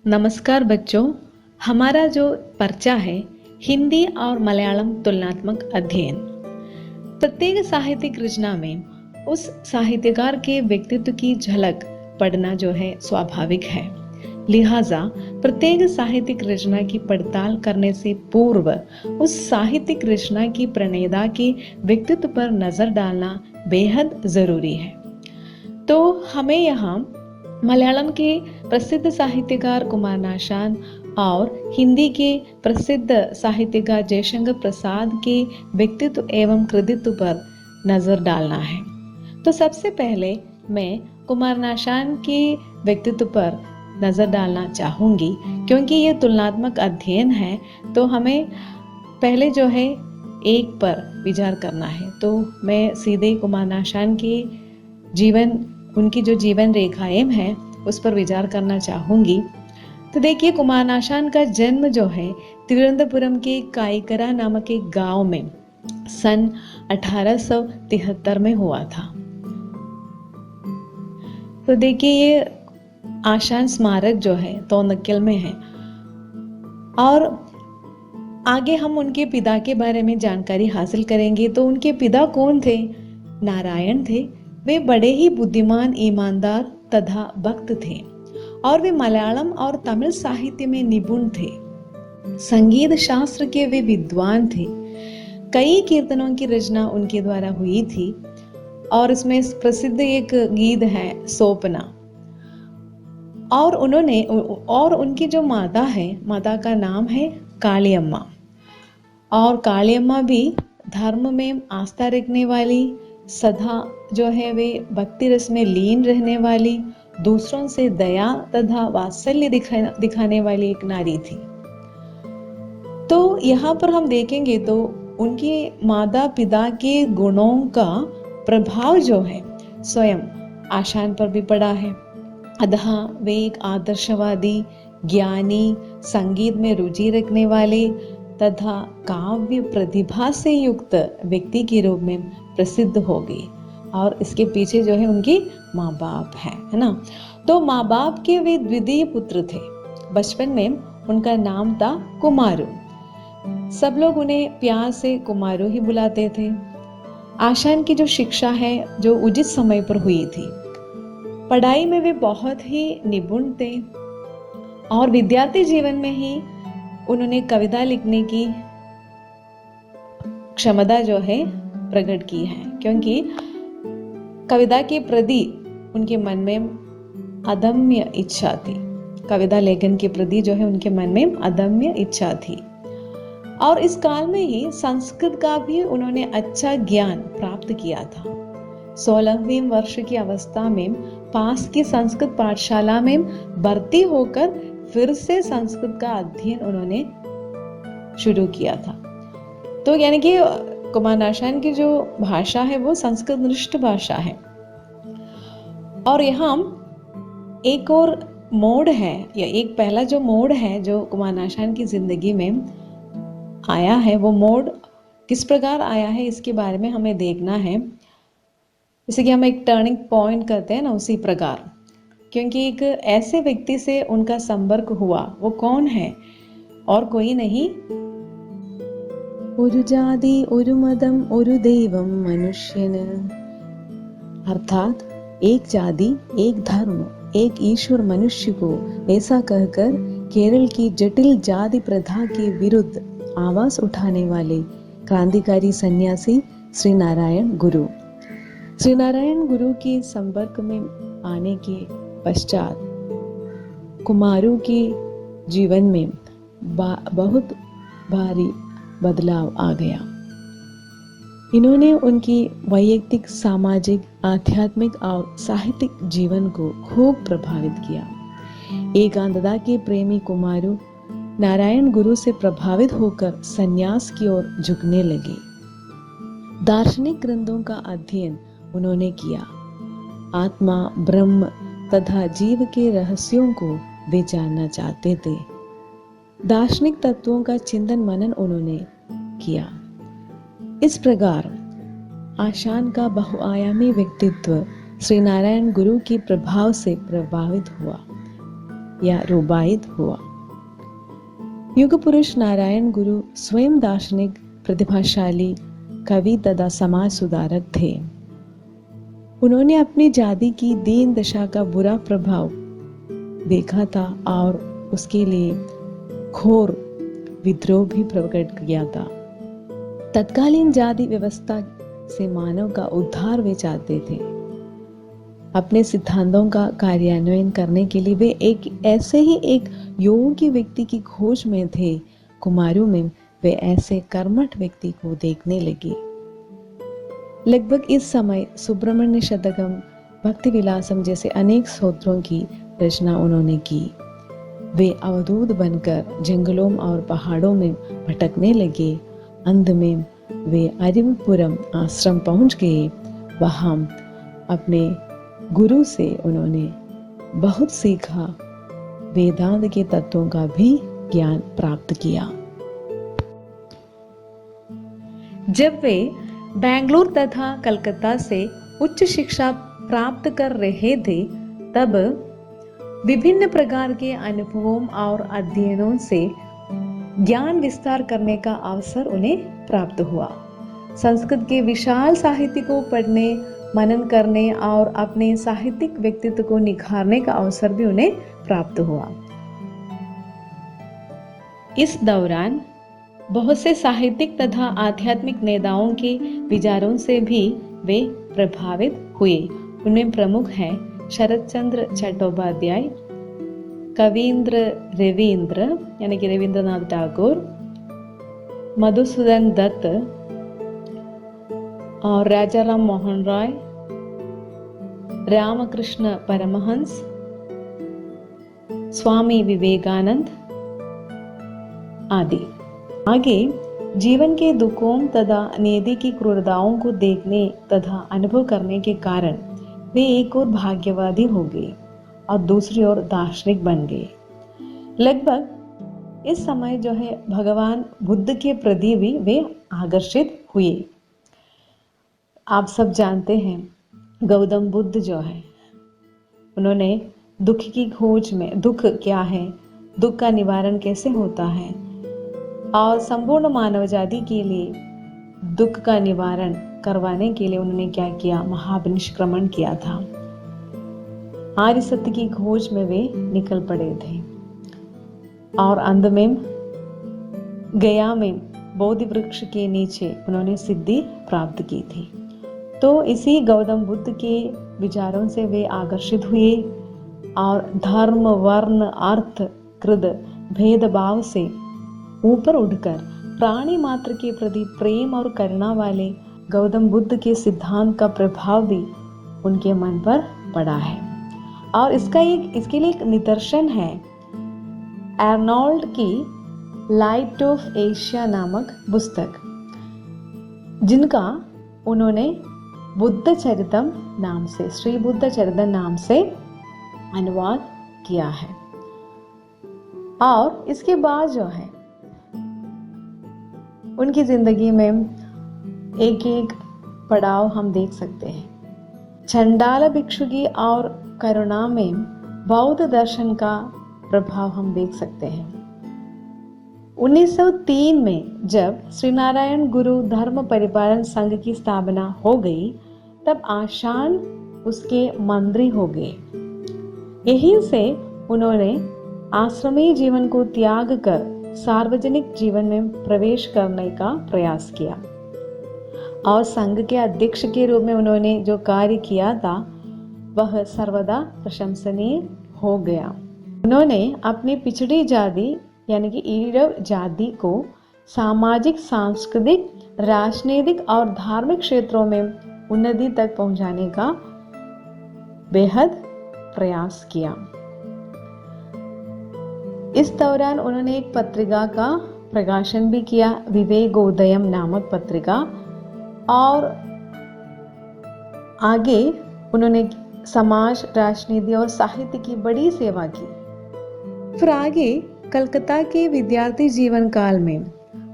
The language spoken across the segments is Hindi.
नमस्कार बच्चों। हमारा जो पर्चा है हिंदी और मलयालम तुलनात्मक अध्ययन। प्रत्येक साहित्यिक रचना में उस साहित्यकार के व्यक्तित्व की झलक पढ़ना जो है स्वाभाविक है। लिहाजा प्रत्येक साहित्यिक रचना की पड़ताल करने से पूर्व उस साहित्यिक रचना की प्रणेता के व्यक्तित्व पर नजर डालना बेहद जरूरी है। तो हमें यहाँ मलयालम के प्रसिद्ध साहित्यकार कुमारनाशान और हिंदी के प्रसिद्ध साहित्यकार जयशंकर प्रसाद के व्यक्तित्व एवं कृतित्व पर नजर डालना है। तो सबसे पहले मैं कुमारनाशान के व्यक्तित्व पर नजर डालना चाहूंगी, क्योंकि ये तुलनात्मक अध्ययन है तो हमें पहले जो है एक पर विचार करना है। तो मैं सीधे कुमारनाशान के जीवन, उनकी जो जीवन रेखाएं हैं उस पर विचार करना चाहूंगी। तो देखिए, कुमारनाशान का जन्म जो है तिरुवनंतपुरम के काईकरा नामक एक गांव में सन 1873 में हुआ था। तो देखिए, ये आशान स्मारक जो है तोनक्कल में है। और आगे हम उनके पिता के बारे में जानकारी हासिल करेंगे। तो उनके पिता कौन थे? नारायण थे। वे बड़े ही बुद्धिमान, ईमानदार तथा भक्त थे और वे मलयालम और तमिल साहित्य में निपुण थे। संगीत शास्त्र के वे विद्वान थे। कई कीर्तनों की रचना उनके द्वारा हुई थी और इसमें प्रसिद्ध एक गीत है सोपना। और उनकी जो माता है, माता का नाम है कालियम्मा। और कालियम्मा भी धर्म में आस्था रखने वाली, सदा जो है वे भक्ति रस में लीन रहने वाली, दूसरों से दया तथा वात्सल्य दिखाने वाली एक नारी थी। तो यहाँ पर हम देखेंगे तो उनके माता पिता के गुणों का प्रभाव जो है स्वयं आशान पर भी पड़ा है। अतः वे एक आदर्शवादी, ज्ञानी, संगीत में रुचि रखने वाले तथा काव्य प्रतिभा से युक्त व्यक्ति के रूप में प्रसिद्ध हो गई। और इसके पीछे जो है उनके माँ बाप है ना। तो माँ बाप के वे द्वितीय पुत्र थे। बचपन में उनका नाम था कुमारू। सब लोग उन्हें प्यार से कुमारू ही बुलाते थे। आशान की जो शिक्षा है जो उचित समय पर हुई थी। पढ़ाई में वे बहुत ही निपुण थे और विद्यार्थी जीवन में ही उन्होंने कविता लिखने की क्षमता जो है प्रकट की है, क्योंकि कविता के प्रति उनके मन में अदम्य इच्छा थी। कविता लेखन के प्रति जो है उनके मन में अदम्य इच्छा थी। और इस काल में ही संस्कृत का भी उन्होंने अच्छा ज्ञान प्राप्त किया था। 16वें वर्ष की अवस्था में पास की संस्कृत पाठशाला में भर्ती होकर फिर से संस्कृत का अध्ययन उन्होंने शुरू किया था। तो यानी कि कुमारनाशान की जो भाषा है वो संस्कृत निष्ठ भाषा है। और यहाँ एक और मोड़ है, या एक पहला जो मोड़ है जो कुमारनाशान की जिंदगी में आया है, वो मोड़ किस प्रकार आया है इसके बारे में हमें देखना है। जैसे कि हम एक टर्निंग पॉइंट कहते हैं ना, उसी प्रकार, क्योंकि एक ऐसे व्यक्ति से उनका संपर्क हुआ। वो कौन है? और कोई नहीं, ഒരു ജാതി ഒരു മതം ഒരു ദൈവം മനുഷ്യന്। अर्थात एक जाति, एक धर्म, एक ईश्वर मनुष्य को, ऐसा कहकर केरल की जटिल जाति प्रथा के विरुद्ध आवाज उठाने वाले क्रांतिकारी सन्यासी श्री नारायण गुरु। श्री नारायण गुरु के संपर्क में आने के पश्चात कुमारू के जीवन में बहुत भारी बदलाव आ गया। इन्होंने उनकी वैयक्तिक, सामाजिक, आध्यात्मिक और साहित्यिक जीवन को खूब प्रभावित किया। एकांतता के प्रेमी कुमारू नारायण गुरु से प्रभावित होकर सन्यास की ओर झुकने लगे। दार्शनिक ग्रंथों का अध्ययन उन्होंने किया। आत्मा, ब्रह्म तथा जीव के रहस्यों को वे जानना चाहते थे। दार्शनिक तत्वों का चिंतन मनन उन्होंने किया। इस प्रकार आशान का बहुआयामी व्यक्तित्व श्री नारायण गुरु के प्रभाव से प्रभावित हुआ। या रुबाइयत हुआ। युग पुरुष नारायण गुरु स्वयं दार्शनिक, प्रतिभाशाली कवि तथा समाज सुधारक थे। उन्होंने अपनी जाति की दीन दशा का बुरा प्रभाव देखा था और उसके लिए घोर विद्रोह भी प्रकट किया था। तत्कालीन जाति व्यवस्था से मानव का उद्धार वे चाहते थे। अपने सिद्धांतों का कार्यान्वयन करने के लिए वे एक योग्य व्यक्ति की खोज में थे। कुमारों में वे ऐसे कर्मठ व्यक्ति को देखने लगे। लगभग इस समय सुब्रमण्य शतकम, भक्ति विलासम जैसे अनेक स्तोत्रों की रचना उन्होंने की। वे अवधूत बनकर जंगलों और पहाड़ों में भटकने लगे। अंत में वे अरिवपुरम आश्रम पहुंच गए। वहां अपने गुरु से उन्होंने बहुत सीखा, वेदांत के तत्वों का भी ज्ञान प्राप्त किया। जब वे बेंगलुरु तथा कलकत्ता से उच्च शिक्षा प्राप्त कर रहे थे, तब विभिन्न प्रकार के अनुभवों और अध्ययनों से ज्ञान विस्तार करने का अवसर उन्हें प्राप्त हुआ। संस्कृत के विशाल साहित्य को पढ़ने, मनन करने और अपने साहित्यिक व्यक्तित्व को निखारने का अवसर भी उन्हें प्राप्त हुआ। इस दौरान बहुत से साहित्यिक तथा आध्यात्मिक नेताओं के विचारों से भी वे प्रभावित हुए। उनमें प्रमुख हैं शरतचंद्र चट्टोपाध्याय, कवींद्र रवींद्र यानी कि रविंद्रनाथ टैगोर, मधुसूदन दत्त और राजा राम मोहन राय, रामकृष्ण परमहंस, स्वामी विवेकानंद आदि। आगे जीवन के दुखों तथा नियति की क्रूरताओं को देखने तथा अनुभव करने के कारण वे एक और भाग्यवादी हो गए और दूसरी ओर दार्शनिक बन गए। लगभग इस समय जो है भगवान बुद्ध के प्रति भी वे आकर्षित हुए। आप सब जानते हैं गौतम बुद्ध जो है, उन्होंने दुख की खोज में, दुख क्या है, दुख का निवारण कैसे होता है और संपूर्ण मानव जाति के लिए दुख का निवारण करवाने के लिए उन्होंने क्या किया, महापरिनिष्क्रमण किया था। आर्य सत्य की खोज में वे निकल पड़े थे और अंत में गया में बोधि वृक्ष के नीचे उन्होंने सिद्धि प्राप्त की थी। तो इसी गौतम बुद्ध के विचारों से वे आकर्षित हुए और धर्म, वर्ण, अर्थ, कृद भेदभाव से ऊपर उठकर प्राणी मात्र के प्रति प्रेम और करुणा वाले गौतम बुद्ध के सिद्धांत का प्रभाव भी उनके मन पर पड़ा है। और इसके लिए एक निदर्शन है आर्नोल्ड की लाइट ऑफ एशिया नामक पुस्तक, जिनका उन्होंने बुद्ध चरितम नाम से, श्री बुद्ध चरितम नाम से अनुवाद किया है। और इसके बाद जो है उनकी जिंदगी में एक एक पड़ाव हम देख सकते हैं। चंडाल भिक्षुकी और करुणा में बौद्ध दर्शन का प्रभाव हम देख सकते हैं। 1903 में जब श्री नारायण गुरु धर्म परिपालन संघ की स्थापना हो गई, तब आशान उसके मंत्री हो गए। यहीं से उन्होंने आश्रमी जीवन को त्याग कर सार्वजनिक जीवन में प्रवेश करने का प्रयास किया और संघ के अध्यक्ष के रूप में उन्होंने जो कार्य किया था वह सर्वदा प्रशंसनीय हो गया। उन्होंने अपनी पिछड़ी जाति यानी कि ईड़व जाति को सामाजिक, सांस्कृतिक, राजनीतिक और धार्मिक क्षेत्रों में उन्नति तक पहुंचाने का बेहद प्रयास किया। इस दौरान उन्होंने एक पत्रिका का प्रकाशन भी किया, विवेकोदयम नामक पत्रिका, और आगे उन्होंने समाज, राजनीति और साहित्य की बड़ी सेवा की। फिर आगे कलकत्ता के विद्यार्थी जीवन काल में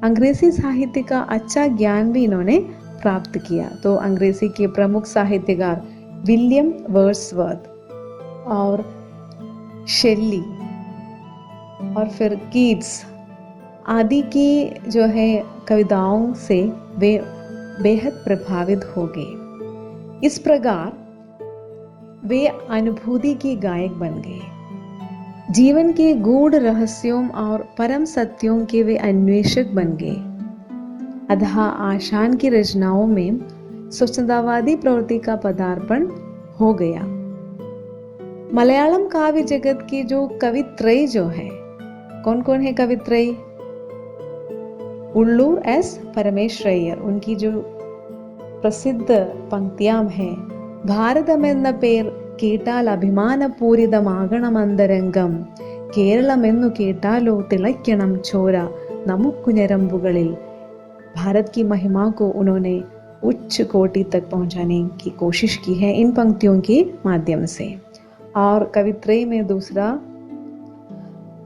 अंग्रेजी साहित्य का अच्छा ज्ञान भी इन्होंने प्राप्त किया। तो अंग्रेजी के प्रमुख साहित्यकार विलियम वर्ड्सवर्थ और शेली और फिर कीट्स आदि की जो है कविताओं से वे बेहद प्रभावित हो गए। इस प्रकार वे अनुभूति के गायक बन गए। जीवन के गूढ़ रहस्यों और परम सत्यों के वे अन्वेषक बन गए। अतः आशान की रचनाओं में स्वच्छंदवादी प्रवृत्ति का पदार्पण हो गया। मलयालम काव्य जगत के जो कवित्रय जो है, कौन कौन है कवित्रय? उल्लूर एस परमेश्वरय्यर, उनकी जो प्रसिद्ध पंक्तियां हैं, ഭാരതമെന്ന പേർ കേട്ടാൽ അഭിമാനപൂരിതമാകണമെന്തരംഗം, കേരളമെന്നു കേട്ടാലോ തിളയ്ക്കണം ചോര നമുക്കു ഞരമ്പുകളിൽ। भारत की महिमा को उन्होंने उच्च कोटि तक पहुंचाने की कोशिश की है इन पंक्तियों के माध्यम से। और कवित्रय में दूसरा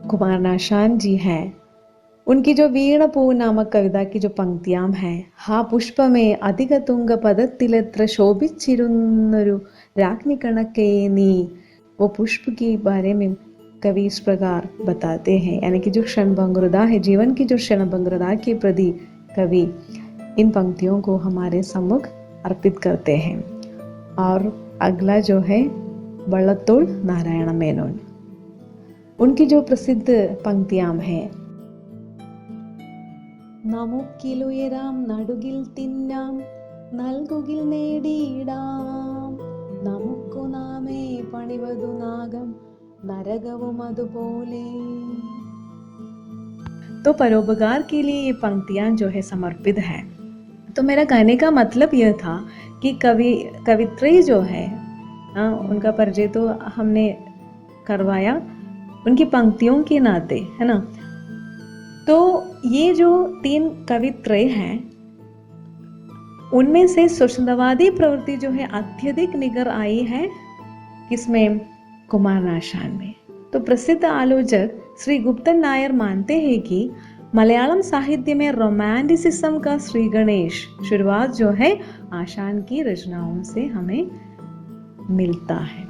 कुमारनाशान जी हैं। उनकी जो वीणपू नामक कविता की जो पंक्तियां हैं, हा पुष्प में अधिक तुंग पदत्तिलेत्र शोभिച്ചിരുന്നൊരു രാജ്ഞി कणके नी, वो पुष्प के बारे में कवि इस प्रकार बताते हैं, यानी कि जो क्षणभंगुरता है, जीवन की जो क्षणभंगुरता के प्रति कवि इन पंक्तियों को हमारे सम्मुख अर्पित करते हैं। और अगला जो है वल्लतोल नारायण मेनोन, उनकी जो प्रसिद्ध पंक्तियां हैं, നമുക്കിലുയരാം നടുകിൽ തിന്നാം നൽകുകിൽ നേടിയിടാം നമുക്കു നാമേ പണിവതു നാഗം നരകവും അതുപോലെ। तो परोपकार के लिए ये पंक्तियां जो है समर्पित है। तो मेरा कहने का मतलब यह था कि कवित्रय जो है उनका परिचय तो हमने करवाया उनकी पंक्तियों के नाते, है ना। तो ये जो 3 कवित्रय हैं, उनमें से स्वच्छंदवादी प्रवृत्ति जो है अत्यधिक निगर आई है किसमें? कुमारनाशान में। तो प्रसिद्ध आलोचक श्री गुप्तन नायर मानते हैं कि मलयालम साहित्य में रोमांटिसिज्म का श्री गणेश शुरुआत जो है आशान की रचनाओं से हमें मिलता है।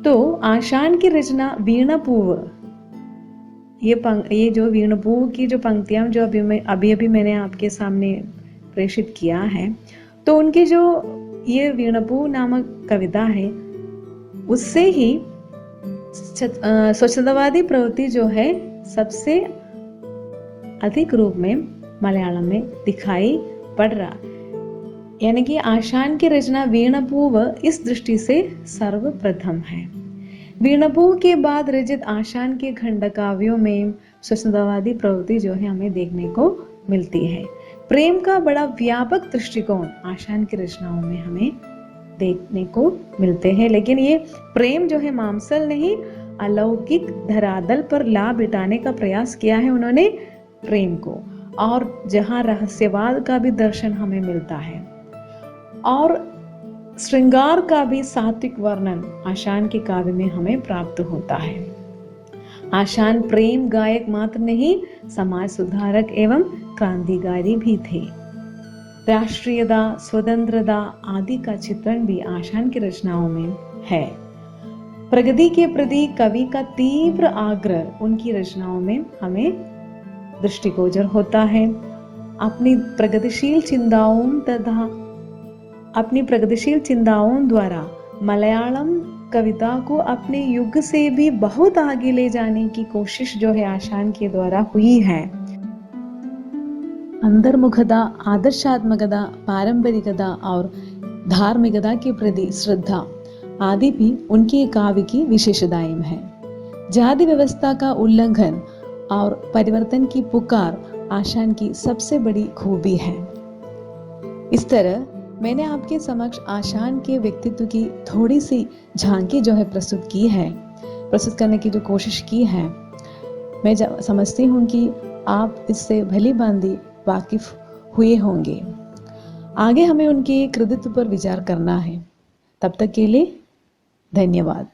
तो आशान की रचना वीणपूव, ये जो वीणपूव की जो पंक्तियां जो अभी मैंने आपके सामने प्रेषित किया है, तो उनकी जो ये वीणपूव नामक कविता है, उससे ही स्वच्छंदवादी प्रवृत्ति जो है सबसे अधिक रूप में मलयालम में दिखाई पड़ रहा, यानी कि आशान की रचना वीणपूव इस दृष्टि से सर्वप्रथम है। वीणपूव के बाद रचित आशान के खंड काव्यों में स्वच्छंदवादी प्रवृत्ति जो है हमें देखने को मिलती है। प्रेम का बड़ा व्यापक दृष्टिकोण आशान की रचनाओं में हमें देखने को मिलते हैं, लेकिन ये प्रेम जो है मामसल नहीं, अलौकिक धरातल पर ला बिठाने का प्रयास किया है उन्होंने प्रेम को। और जहां रहस्यवाद का भी दर्शन हमें मिलता है और श्रृंगार का भी सात्विक वर्णन आशान के काव्य में हमें प्राप्त होता है। आशान प्रेम गायक मात्र नहीं, समाज सुधारक एवं क्रांतिकारी भी थे। राष्ट्रीयता, स्वतंत्रता आदि का चित्रण भी आशान की रचनाओं में है। प्रगति के प्रति कवि का तीव्र आग्रह उनकी रचनाओं में हमें दृष्टिगोचर होता है। अपनी प्रगतिशील चिंताओं द्वारा मलयालम कविता को अपने युग से भी बहुत आगे ले जाने की कोशिश जो है आशान के द्वारा हुई है। अंतर्मुखता, आदर्शात्मकता, पारंपरिकता और धार्मिकता के प्रति श्रद्धा आदि भी उनके काव्य की विशेषताएं हैं। जाति व्यवस्था का उल्लंघन और परिवर्तन की पुकार आशान की सबसे बड़ी खूबी है। इस तरह मैंने आपके समक्ष आशान के व्यक्तित्व की थोड़ी सी झांकी जो है प्रस्तुत करने की जो कोशिश की है। मैं समझती हूँ कि आप इससे भली भांति वाकिफ हुए होंगे। आगे हमें उनके कृतित्व पर विचार करना है। तब तक के लिए धन्यवाद।